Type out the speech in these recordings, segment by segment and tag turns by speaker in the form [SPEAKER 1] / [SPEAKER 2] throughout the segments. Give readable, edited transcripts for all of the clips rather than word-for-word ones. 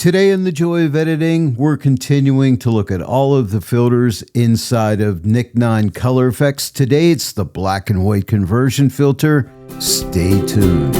[SPEAKER 1] Today in the Joy of Editing, we're continuing to look at all of the filters inside of Nic 9 Color Efex. Today it's the black and white conversion filter. Stay tuned.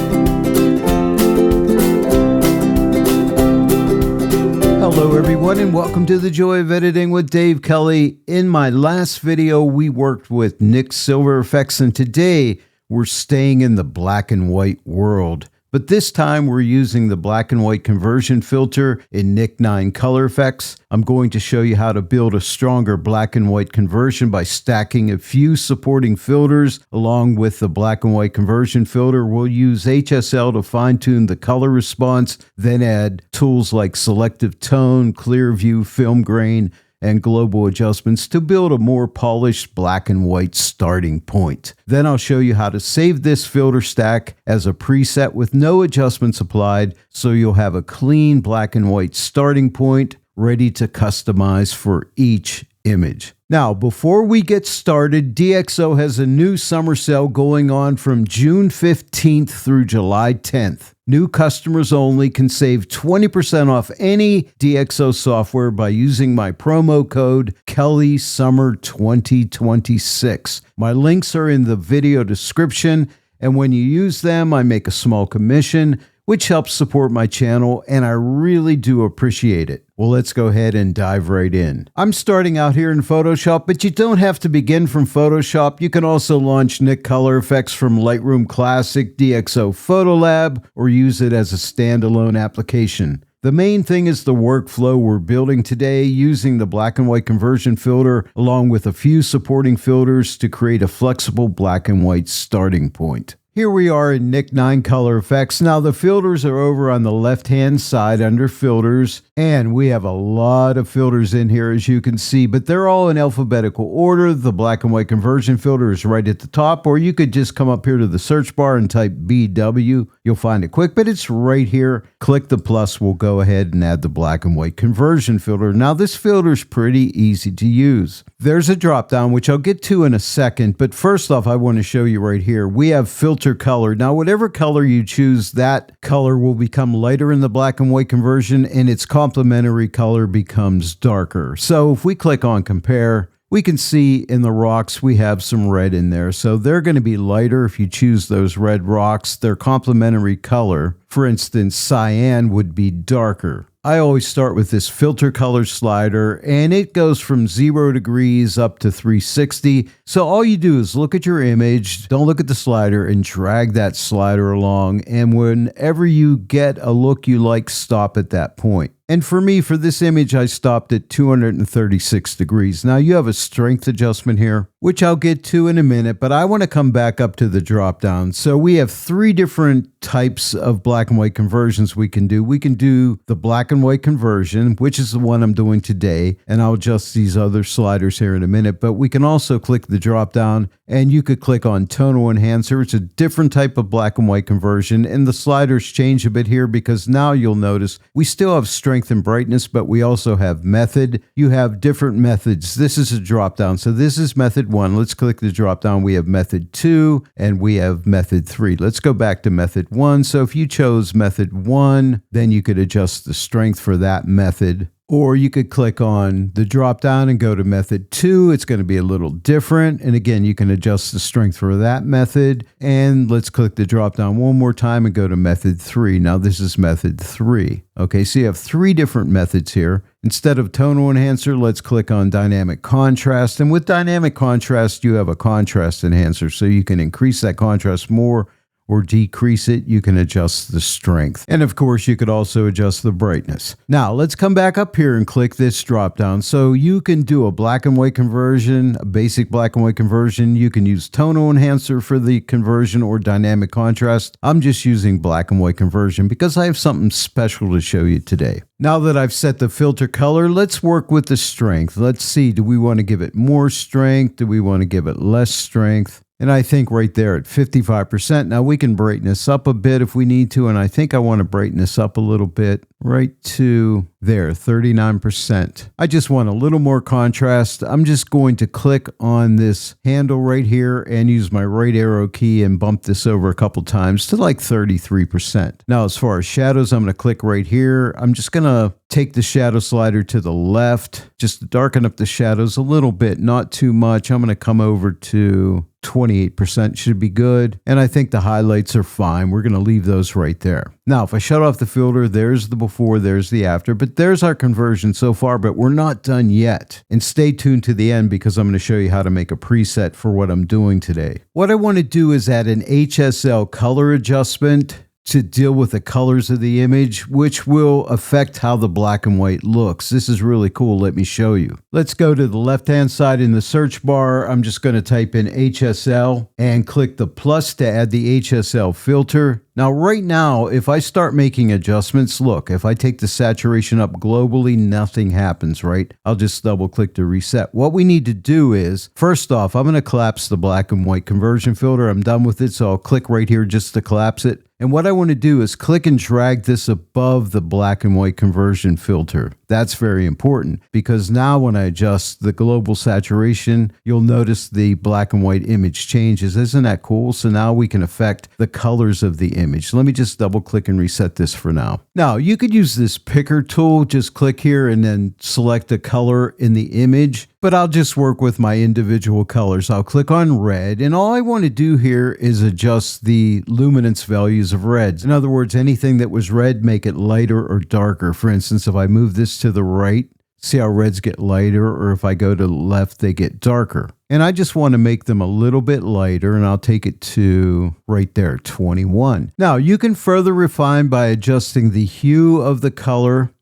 [SPEAKER 1] Hello everyone and welcome to the Joy of Editing with Dave Kelly. In my last video, we worked with Nic Silver Efex, and today we're staying in the black and white world. But this time we're using the black and white conversion filter in Nic 9 Color Efex. I'm going to show you how to build a stronger black and white conversion by stacking a few supporting filters along with the black and white conversion filter. We'll use HSL to fine-tune the color response, then add tools like Selective Tone, ClearView, Film Grain, and global adjustments to build a more polished black and white starting point. Then I'll show you how to save this filter stack as a preset with no adjustments applied, so you'll have a clean black and white starting point ready to customize for each image. Now, before we get started, DxO has a new summer sale going on from June 15th through July 10th. New customers only can save 20% off any DxO software by using my promo code KellySummer2026. My links are in the video description, and when you use them, I make a small commission, which helps support my channel, and I really do appreciate it. Well, let's go ahead and dive right in. I'm starting out here in Photoshop, but you don't have to begin from Photoshop. You can also launch Nic Color Efex from Lightroom Classic, DxO Photolab, or use it as a standalone application. The main thing is the workflow we're building today using the black and white conversion filter along with a few supporting filters to create a flexible black and white starting point. Here we are in Nic 9 Color Efex. Now the filters are over on the left-hand side under filters, and we have a lot of filters in here as you can see, but they're all in alphabetical order. The black and white conversion filter is right at the top, or you could just come up here to the search bar and type BW. You'll find it quick, but it's right here. Click the plus, we'll go ahead and add the black and white conversion filter. Now this filter is pretty easy to use. There's a drop down, which I'll get to in a second, but first off, I want to show you right here. We have filter color. Now, whatever color you choose, that color will become lighter in the black and white conversion, and its complementary color becomes darker. So if we click on compare, we can see in the rocks we have some red in there. So they're going to be lighter if you choose those red rocks. Their complementary color, for instance, cyan, would be darker. I always start with this filter color slider, and it goes from 0 degrees up to 360. So all you do is look at your image, don't look at the slider, and drag that slider along. And whenever you get a look you like, stop at that point. And for me, for this image, I stopped at 236 degrees. Now you have a strength adjustment here, which I'll get to in a minute, but I want to come back up to the drop down. So we have three different types of black and white conversions we can do. We can do the black and white conversion, which is the one I'm doing today, and I'll adjust these other sliders here in a minute, but we can also click the drop down and you could click on tonal enhancer. It's a different type of black and white conversion, and the sliders change a bit here because now you'll notice we still have strength and brightness, but we also have method. You have different methods. This is a drop down. So this is method 1. Let's click the drop down. We have method 2 and we have method 3. Let's go back to method 1. So if you chose method 1, then you could adjust the strength for that method. Or you could click on the drop down and go to method 2. It's going to be a little different. And again, you can adjust the strength for that method. And let's click the drop down one more time and go to method 3. Now this is method 3. Okay, so you have three different methods here. Instead of tonal enhancer, let's click on dynamic contrast. And with dynamic contrast, you have a contrast enhancer. So you can increase that contrast more or decrease it. You can adjust the strength. And of course, you could also adjust the brightness. Now, let's come back up here and click this drop down. So you can do a black and white conversion, a basic black and white conversion. You can use tonal enhancer for the conversion or dynamic contrast. I'm just using black and white conversion because I have something special to show you today. Now that I've set the filter color, let's work with the strength. Let's see, do we want to give it more strength? Do we want to give it less strength? And I think right there at 55%. Now we can brighten this up a bit if we need to. And I think I want to brighten this up a little bit right to there, 39%. I just want a little more contrast. I'm just going to click on this handle right here and use my right arrow key and bump this over a couple times to like 33%. Now, as far as shadows, I'm going to click right here. I'm just going to take the shadow slider to the left, just to darken up the shadows a little bit, not too much. I'm going to come over to 28% should be good. And I think the highlights are fine. We're going to leave those right there. Now, if I shut off the filter, there's the before, there's the after, but there's our conversion so far, but we're not done yet. And stay tuned to the end because I'm going to show you how to make a preset for what I'm doing today. What I want to do is add an HSL color adjustment to deal with the colors of the image, which will affect how the black and white looks. This is really cool. Let me show you. Let's go to the left-hand side in the search bar. I'm just going to type in HSL and click the plus to add the HSL filter. Now, right now, if I start making adjustments, look, if I take the saturation up globally, nothing happens, right? I'll just double click to reset. What we need to do is, first off, I'm going to collapse the black and white conversion filter. I'm done with it, so I'll click right here just to collapse it. And what I want to do is click and drag this above the black and white conversion filter. That's very important because now when I adjust the global saturation, you'll notice the black and white image changes. Isn't that cool? So now we can affect the colors of the image. Let me just double click and reset this for now. Now you could use this picker tool. Just click here and then select a color in the image. But I'll just work with my individual colors. I'll click on red, and all I want to do here is adjust the luminance values of reds. In other words, anything that was red, make it lighter or darker. For instance, if I move this to the right, see how reds get lighter, or if I go to the left, they get darker. And I just want to make them a little bit lighter, and I'll take it to right there, 21. Now, you can further refine by adjusting the hue of the color.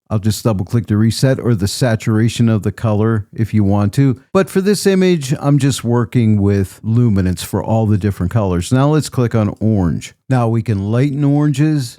[SPEAKER 1] I'll just double click to reset, or the saturation of the color if you want to. But for this image, I'm just working with luminance for all the different colors. Now let's click on orange. Now we can lighten oranges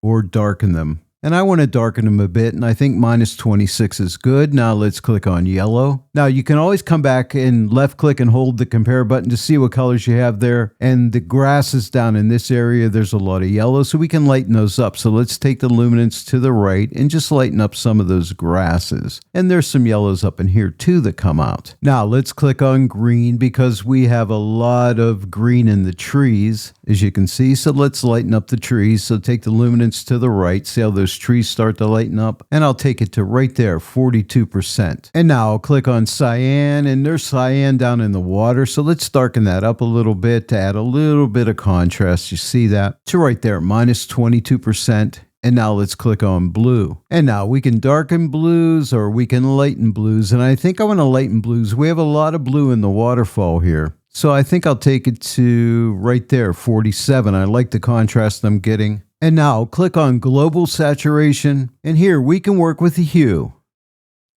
[SPEAKER 1] or darken them. And I want to darken them a bit, and I think -26 is good. Now let's click on yellow. Now you can always come back and left click and hold the compare button to see what colors you have there. And the grasses down in this area, there's a lot of yellow, so we can lighten those up. So let's take the luminance to the right and just lighten up some of those grasses. And there's some yellows up in here too that come out. Now let's click on green because we have a lot of green in the trees, as you can see. So let's lighten up the trees. So take the luminance to the right. See how those trees start to lighten up, and I'll take it to right there, 42%. And now I'll click on cyan, and there's cyan down in the water, so let's darken that up a little bit to add a little bit of contrast. You see that? To right there, -22%. And now let's click on blue. And now we can darken blues or we can lighten blues, and I think I want to lighten blues. We have a lot of blue in the waterfall here. So I think I'll take it to right there, 47. I like the contrast I'm getting. And now click on global saturation, and here we can work with the hue.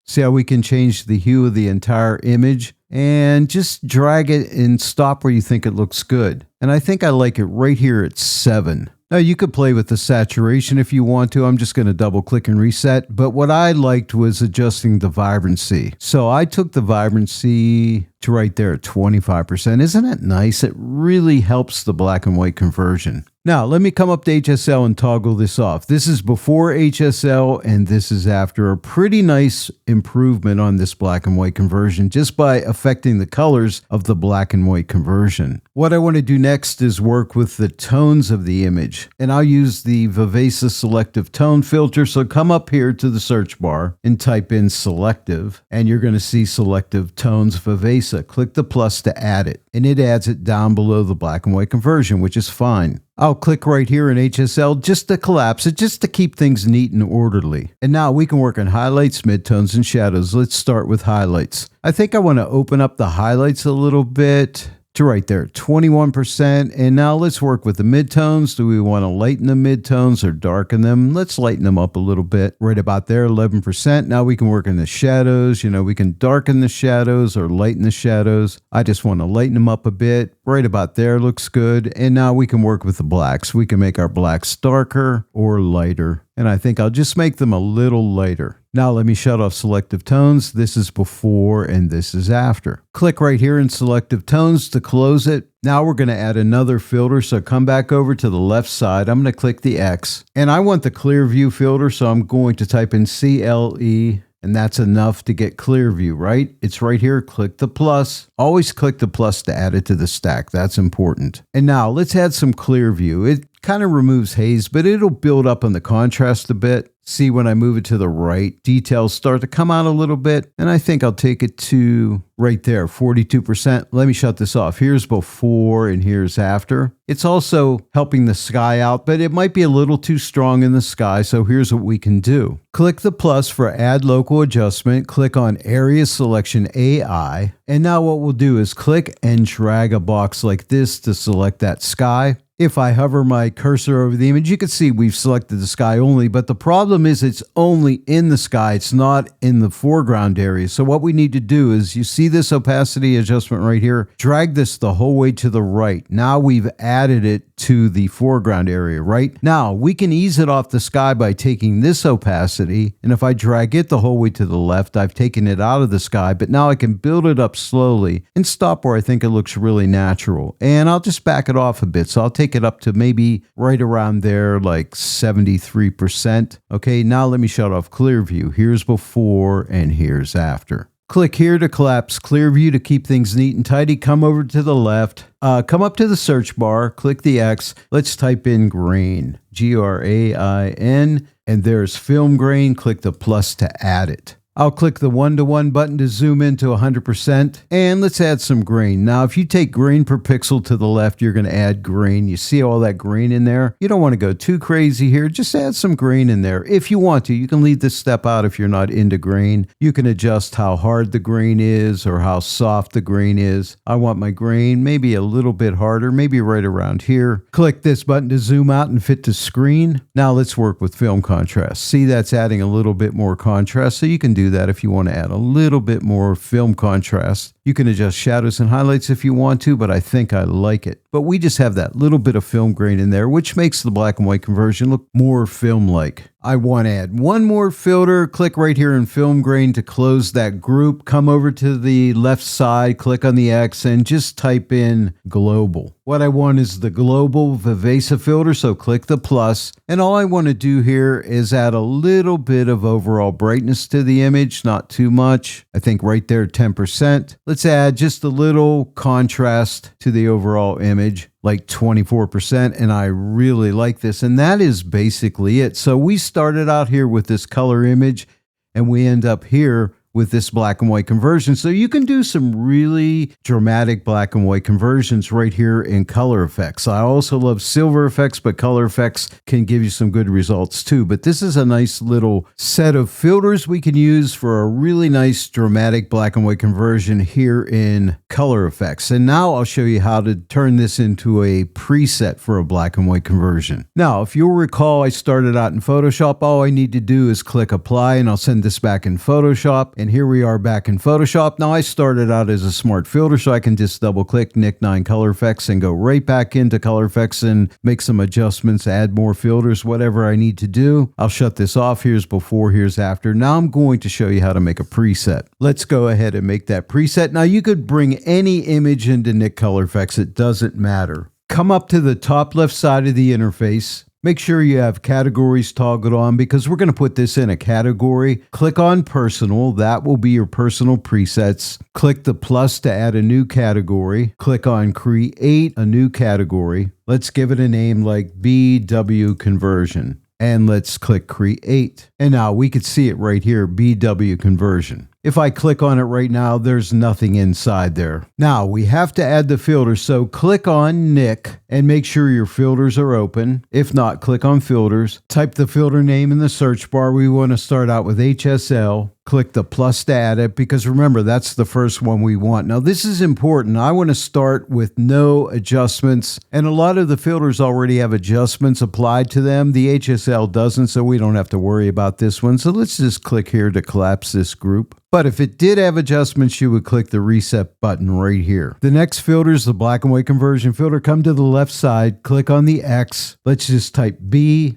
[SPEAKER 1] See how we can change the hue of the entire image and just drag it and stop where you think it looks good. And I think I like it right here at 7. Now you could play with the saturation if you want to. I'm just going to double click and reset. But what I liked was adjusting the vibrancy. So I took the vibrancy to right there at 25%. Isn't that nice? It really helps the black and white conversion. Now, let me come up to HSL and toggle this off. This is before HSL, and this is after. A pretty nice improvement on this black and white conversion just by affecting the colors of the black and white conversion. What I want to do next is work with the tones of the image, and I'll use the Vivesa Selective Tone filter. So come up here to the search bar and type in Selective, and you're going to see Selective Tones Vivesa. Click the plus to add it, and it adds it down below the black and white conversion, which is fine. I'll click right here in HSL just to collapse it, just to keep things neat and orderly. And now we can work on highlights, midtones, and shadows. Let's start with highlights. I think I want to open up the highlights a little bit to right there, 21%. And now let's work with the midtones. Do we want to lighten the midtones or darken them? Let's lighten them up a little bit. Right about there, 11%. Now we can work in the shadows. You know, we can darken the shadows or lighten the shadows. I just want to lighten them up a bit. Right about there looks good. And now we can work with the blacks. We can make our blacks darker or lighter. and I think I'll just make them a little lighter. Now let me shut off Selective Tones. This is before and this is after. Click right here in Selective Tones to close it. Now we're going to add another filter, so come back over to the left side. I'm going to click the X, and I want the ClearView filter, so I'm going to type in CLE, and that's enough to get ClearView, right? It's right here. Click the plus. Always click the plus to add it to the stack. That's important. And now let's add some ClearView. It kind of removes haze, but it'll build up on the contrast a bit. See, when I move it to the right, details start to come out a little bit, and I think I'll take it to right there, 42%. Let me shut this off. Here's before and here's after. It's also helping the sky out, but it might be a little too strong in the sky, so here's what we can do. Click the plus for Add Local Adjustment, click on Area Selection AI, and now what we'll do is click and drag a box like this to select that sky. If I hover my cursor over the image, you can see we've selected the sky only, but the problem is it's only in the sky. It's not in the foreground area. So what we need to do is, you see this opacity adjustment right here? Drag this the whole way to the right. Now we've added it to the foreground area, right? Now we can ease it off the sky by taking this opacity, and if I drag it the whole way to the left, I've taken it out of the sky, but now I can build it up slowly and stop where I think it looks really natural. And I'll just back it off a bit. So I'll take it up to maybe right around there, like 73%. Okay, now let me shut off ClearView. Here's before and here's after. Click here to collapse ClearView to keep things neat and tidy. Come over to the left. Come up to the search bar. Click the X. Let's type in grain. Grain. And there's film grain. Click the plus to add it. I'll click the 1-to-1 button to zoom in to 100%, and let's add some grain. Now, if you take grain per pixel to the left, you're going to add grain. You see all that grain in there? You don't want to go too crazy here. Just add some grain in there. If you want to, you can leave this step out if you're not into grain. You can adjust how hard the grain is or how soft the grain is. I want my grain maybe a little bit harder, maybe right around here. Click this button to zoom out and fit to screen. Now let's work with film contrast. See, that's adding a little bit more contrast, so you can do that if you want to add a little bit more film contrast. You can adjust shadows and highlights if you want to, but I think I like it. But we just have that little bit of film grain in there, which makes the black and white conversion look more film-like. I want to add one more filter. Click right here in film grain to close that group. Come over to the left side, click on the X, and just type in global. What I want is the global Vivesa filter, so click the plus. And all I want to do here is add a little bit of overall brightness to the image, not too much. I think right there, 10%. Let's add just a little contrast to the overall image, like 24%, and I really like this. And that is basically it. So we started out here with this color image, and we end up here with this black and white conversion. So you can do some really dramatic black and white conversions right here in Color Efex. I also love Silver Efex, but Color Efex can give you some good results too. But this is a nice little set of filters we can use for a really nice dramatic black and white conversion here in Color Efex. And now I'll show you how to turn this into a preset for a black and white conversion. Now, if you'll recall, I started out in Photoshop. All I need to do is click apply, and I'll send this back in Photoshop. And here we are back in Photoshop. Now I started out as a smart filter, so I can just double click Nick 9 Color Efex and go right back into Color Efex and make some adjustments, add more filters, whatever I need to do. I'll shut this off. Here's before, here's after. Now I'm going to show you how to make a preset. Let's go ahead and make that preset. Now you could bring any image into Nick Color Efex. It doesn't matter. Come up to the top left side of the interface. Make sure you have categories toggled on because we're going to put this in a category. Click on personal. That will be your personal presets. Click the plus to add a new category. Click on create a new category. Let's give it a name like BW conversion. And let's click create. And now we could see it right here, BW conversion. If I click on it right now, there's nothing inside there. Now we have to add the filter, so click on Nick and make sure your filters are open. If not, click on filters. Type the filter name in the search bar. We want to start out with HSL. click the plus to add it, because remember, that's the first one we want. Now, this is important. I want to start with no adjustments, and a lot of the filters already have adjustments applied to them. The HSL doesn't, so we don't have to worry about this one. So let's just click here to collapse this group. But if it did have adjustments, you would click the reset button right here. The next filter is the black and white conversion filter. Come to the left side, click on the X. Let's just type B//,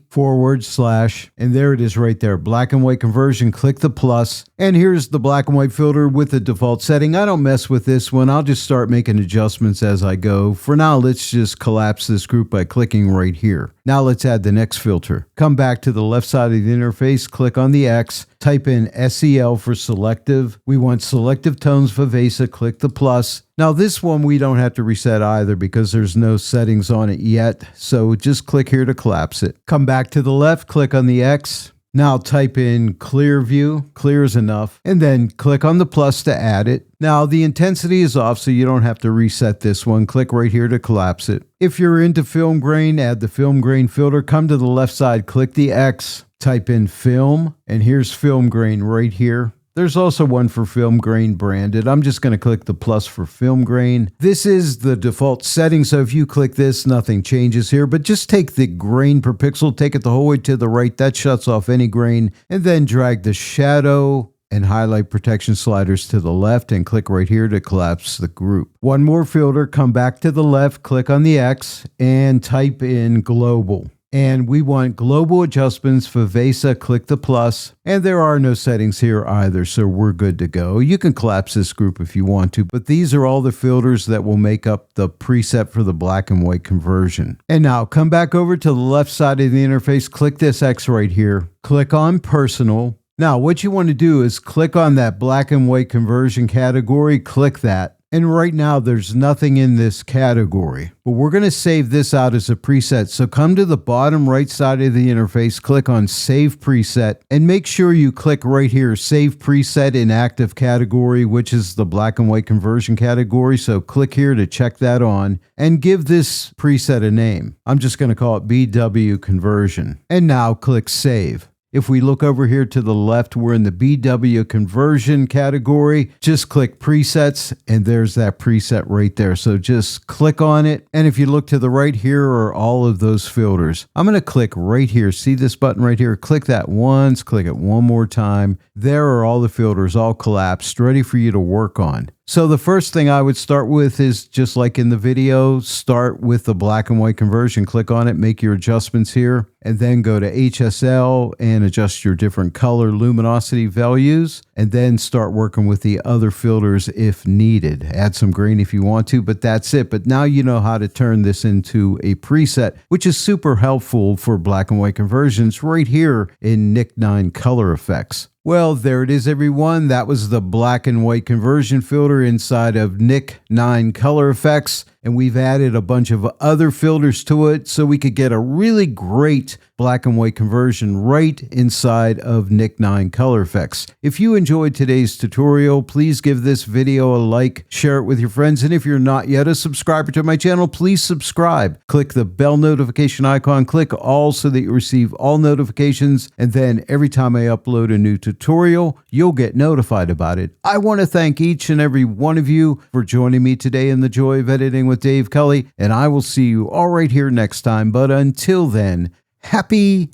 [SPEAKER 1] and there it is right there. Black and white conversion, click the plus. And here's the black and white filter with the default setting. I don't mess with this one. I'll just start making adjustments as I go. For now, let's just collapse this group by clicking right here. Now let's add the next filter. Come back to the left side of the interface, click on the X, type in SEL for selective. We want selective tones Vivesa, click the plus. Now this one we don't have to reset either because there's no settings on it yet. So just click here to collapse it. Come back to the left, click on the X. Now type in ClearView, clear is enough, and then click on the plus to add it. Now the intensity is off, so you don't have to reset this one. Click right here to collapse it. If you're into film grain, add the film grain filter. Come to the left side, click the X, type in film, and here's film grain right here. There's also one for film grain branded. I'm just going to click the plus for film grain. This is the default setting, so if you click this, nothing changes here, but just take the grain per pixel, take it the whole way to the right. That shuts off any grain, and then drag the shadow and highlight protection sliders to the left and click right here to collapse the group. One more filter, come back to the left, click on the X, and type in global. And we want global adjustments for Vivesa, click the plus. And there are no settings here either, so we're good to go. You can collapse this group if you want to, but these are all the filters that will make up the preset for the black and white conversion. And now come back over to the left side of the interface, click this X right here, click on personal. Now what you want to do is click on that black and white conversion category, click that. And right now there's nothing in this category, but we're going to save this out as a preset. So come to the bottom right side of the interface, click on Save Preset, and make sure you click right here, Save Preset in Active Category, which is the black and white conversion category. So click here to check that on and give this preset a name. I'm just going to call it BW Conversion. And now click Save. If we look over here to the left, we're in the BW conversion category. Just click presets and there's that preset right there. So just click on it. And if you look to the right, here are all of those filters. I'm going to click right here. See this button right here? Click that once, click it one more time. There are all the filters all collapsed, ready for you to work on. So the first thing I would start with is, just like in the video, start with the black and white conversion. Click on it, make your adjustments here, and then go to HSL and adjust your different color luminosity values, and then start working with the other filters if needed. Add some grain if you want to, but that's it. But now you know how to turn this into a preset, which is super helpful for black and white conversions right here in Nic 9 Color Efex. Well, there it is, everyone. That was the black and white conversion filter inside of Nic 9 Color Efex. And we've added a bunch of other filters to it so we could get a really great black and white conversion right inside of Nic 9 Color Efex. If you enjoyed today's tutorial, please give this video a like, share it with your friends, and if you're not yet a subscriber to my channel, please subscribe. Click the bell notification icon, click all so that you receive all notifications, and then every time I upload a new tutorial, you'll get notified about it. I want to thank each and every one of you for joining me today in the joy of editing with Dave Kelly, and I will see you all right here next time. But until then, happy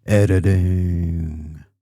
[SPEAKER 1] editing.